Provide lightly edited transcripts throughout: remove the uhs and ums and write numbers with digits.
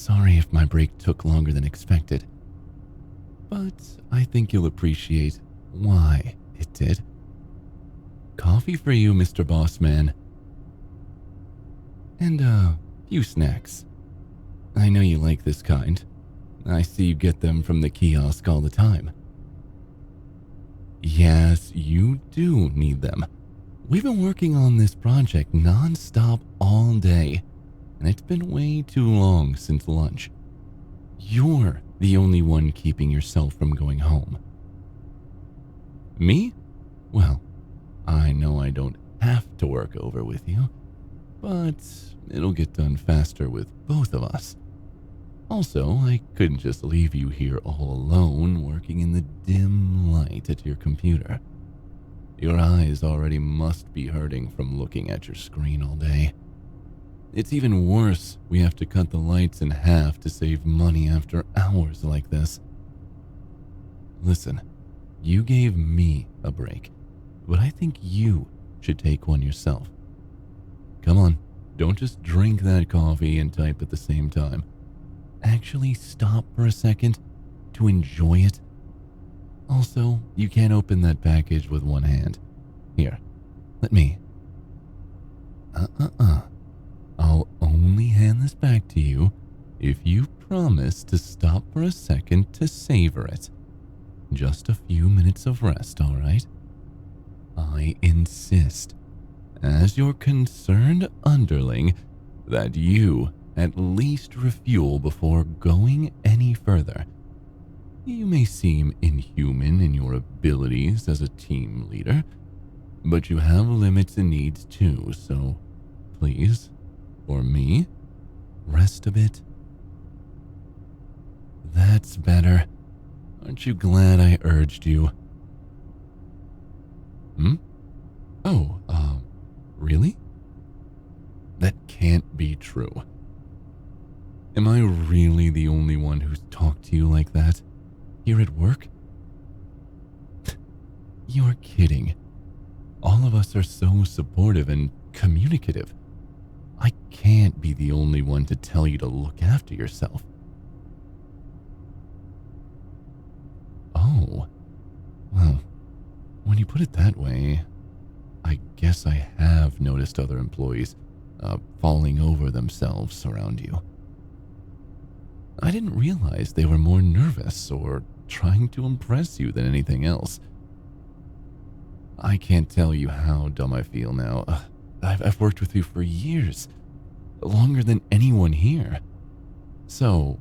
sorry if my break took longer than expected, but I think you'll appreciate why it did. Coffee for you, Mr. Bossman. And a few snacks. I know you like this kind. I see you get them from the kiosk all the time. Yes, you do need them. We've been working on this project non-stop all day, and it's been way too long since lunch. You're the only one keeping yourself from going home. Me? Well, I know I don't have to work over with you, but it'll get done faster with both of us. Also, I couldn't just leave you here all alone working in the dim light at your computer. Your eyes already must be hurting from looking at your screen all day. It's even worse, we have to cut the lights in half to save money after hours like this. Listen, you gave me a break, but I think you should take one yourself. Come on, don't just drink that coffee and type at the same time. Actually stop for a second to enjoy it. Also, you can't open that package with one hand. Here, let me. I'll only hand this back to you if you promise to stop for a second to savor it. Just a few minutes of rest, all right? I insist, as your concerned underling, that you at least refuel before going any further. You may seem inhuman in your abilities as a team leader, but you have limits and needs too, so please, for me, rest a bit. That's better. Aren't you glad I urged you? Oh, really? That can't be true. Am I really the only one who's talked to you like that? Here at work? You're kidding. All of us are so supportive and communicative. I can't be the only one to tell you to look after yourself. Oh, well, when you put it that way, I guess I have noticed other employees falling over themselves around you. I didn't realize they were more nervous or trying to impress you than anything else. I can't tell you how dumb I feel now. I've worked with you for years, longer than anyone here. So,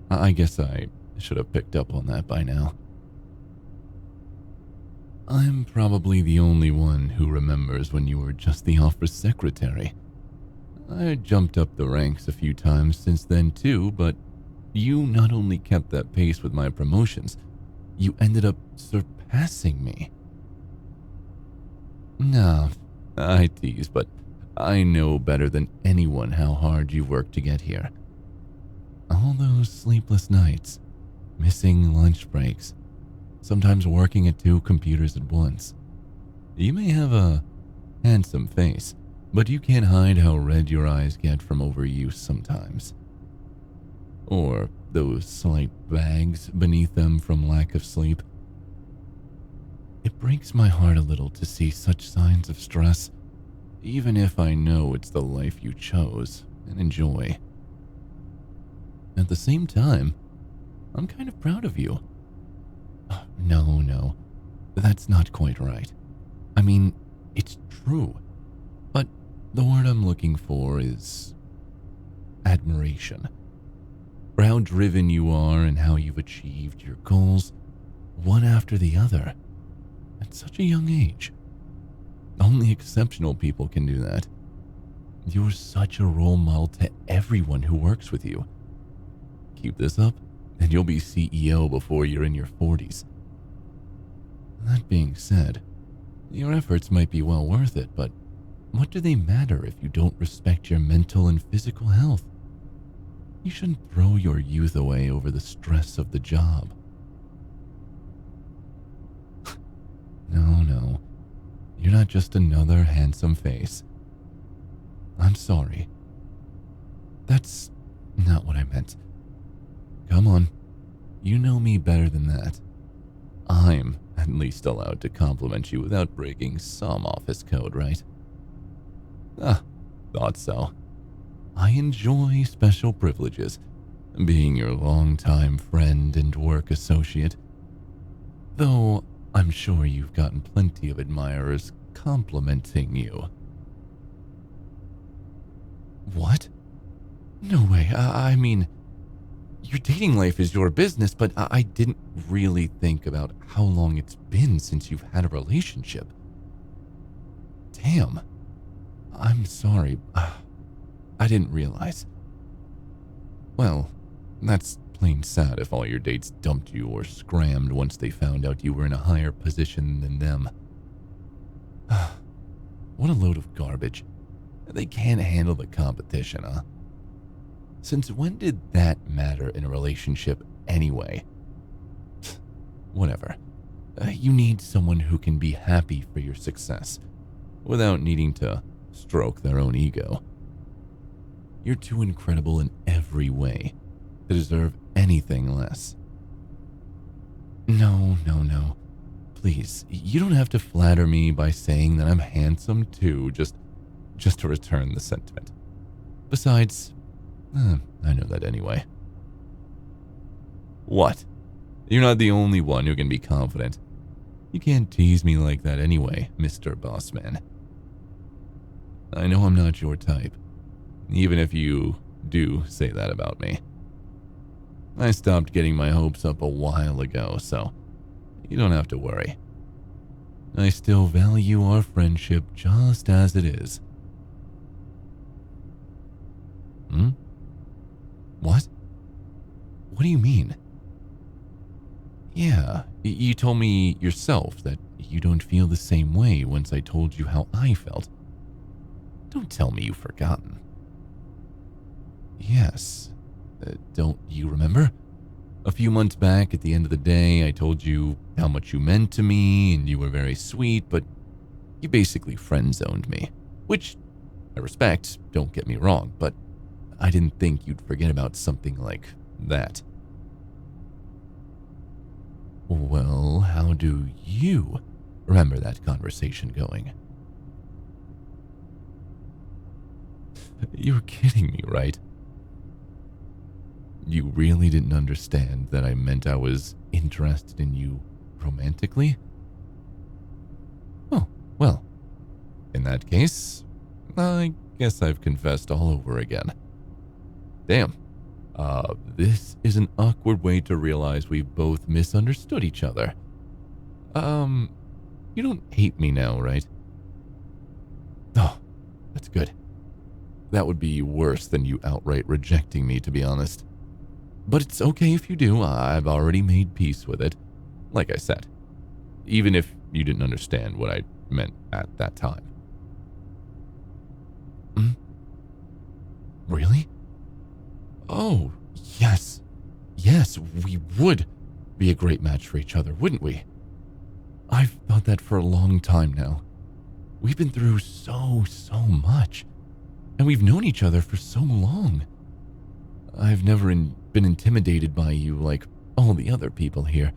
I guess I should have picked up on that by now. I'm probably the only one who remembers when you were just the office secretary. I jumped up the ranks a few times since then too, but you not only kept that pace with my promotions, you ended up surpassing me. No, I tease, but I know better than anyone how hard you worked to get here. All those sleepless nights, missing lunch breaks, sometimes working at 2 computers at once. You may have a handsome face, but you can't hide how red your eyes get from overuse sometimes. Or those slight bags beneath them from lack of sleep. It breaks my heart a little to see such signs of stress, even if I know it's the life you chose and enjoy. At the same time, I'm kind of proud of you. No, that's not quite right. I mean, it's true, but the word I'm looking for is admiration. For how driven you are and how you've achieved your goals, one after the other, at such a young age. Only exceptional people can do that. You're such a role model to everyone who works with you. Keep this up, and you'll be CEO before you're in your 40s. That being said, your efforts might be well worth it, but what do they matter if you don't respect your mental and physical health? You shouldn't throw your youth away over the stress of the job. No, you're not just another handsome face. I'm sorry. That's not what I meant. Come on, you know me better than that. I'm at least allowed to compliment you without breaking some office code, right? Ah, thought so. I enjoy special privileges, being your longtime friend and work associate. Though I'm sure you've gotten plenty of admirers complimenting you. What? No way. I mean, your dating life is your business, but I didn't really think about how long it's been since you've had a relationship. Damn. I'm sorry. I didn't realize. Well, that's plain sad if all your dates dumped you or scrammed once they found out you were in a higher position than them. What a load of garbage. They can't handle the competition, huh? Since when did that matter in a relationship anyway? Whatever. You need someone who can be happy for your success without needing to stroke their own ego. You're too incredible in every way to deserve anything less. No. Please, you don't have to flatter me by saying that I'm handsome too, just to return the sentiment. Besides, I know that anyway. What? You're not the only one who can be confident. You can't tease me like that anyway, Mr. Bossman. I know I'm not your type, even if you do say that about me. I stopped getting my hopes up a while ago, so you don't have to worry. I still value our friendship just as it is. What? What do you mean? Yeah, you told me yourself that you don't feel the same way once I told you how I felt. Don't tell me you've forgotten. Yes. Don't you remember? A few months back, at the end of the day, I told you how much you meant to me and you were very sweet, but you basically friend-zoned me. Which I respect, don't get me wrong, but I didn't think you'd forget about something like that. Well, how do you remember that conversation going? You're kidding me, right? You really didn't understand that I meant I was interested in you romantically? Oh, well, in that case, I guess I've confessed all over again. Damn. This is an awkward way to realize we both misunderstood each other. You don't hate me now, right? Oh, that's good. That would be worse than you outright rejecting me, to be honest. But it's okay if you do. I've already made peace with it. Like I said, even if you didn't understand what I meant at that time. Really? Oh, yes. Yes, we would be a great match for each other, wouldn't we? I've thought that for a long time now. We've been through so much. And we've known each other for so long. I've never been intimidated by you like all the other people here.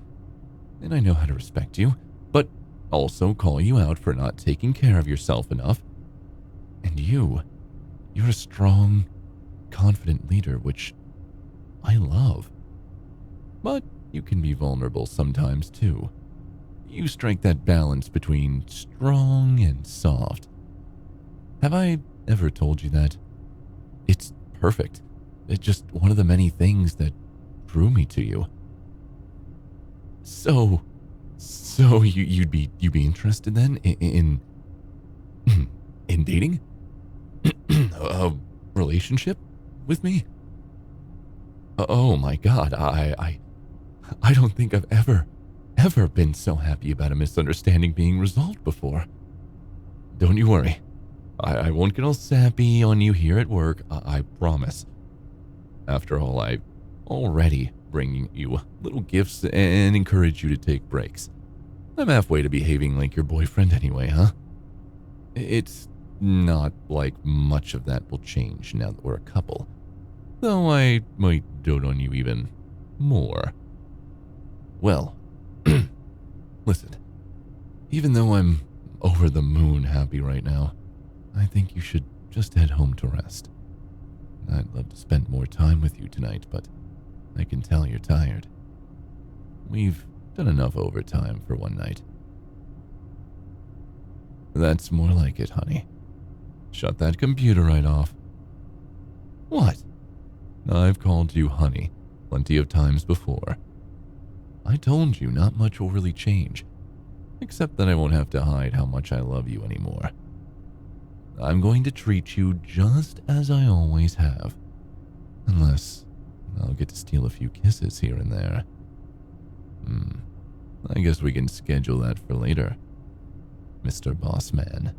And I know how to respect you, but also call you out for not taking care of yourself enough. And you're a strong, confident leader, which I love. But you can be vulnerable sometimes too. You strike that balance between strong and soft. Have I ever told you that? It's perfect. It's just one of the many things that drew me to you. So you'd be interested then in dating? A relationship with me? Oh my god, I don't think I've ever been so happy about a misunderstanding being resolved before. Don't you worry. I won't get all sappy on you here at work, I promise. After all, I already bring you little gifts and encourage you to take breaks. I'm halfway to behaving like your boyfriend anyway, huh? It's not like much of that will change now that we're a couple. though I might dote on you even more. Well, listen, even though I'm over the moon happy right now, I think you should just head home to rest. I'd love to spend more time with you tonight, but I can tell you're tired. We've done enough overtime for one night. That's more like it, honey. Shut that computer right off. What? I've called you honey plenty of times before. I told you not much will really change, except that I won't have to hide how much I love you anymore. I'm going to treat you just as I always have. Unless I'll get to steal a few kisses here and there. I guess we can schedule that for later, Mr. Boss Man.